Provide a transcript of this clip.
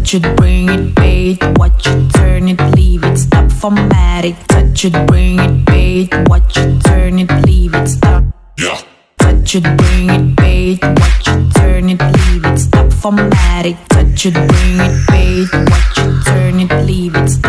Touch it, bring it, bait, watch it, turn it, leave it, stop, formatic. Touch it, bring it, bait, watch it, turn it, leave it, stop. Yeah. Touch it, bring it, bait, watch it, turn it, leave it, stop, formatic. Touch it, bring it, bait, watch it, turn it, leave it, stop.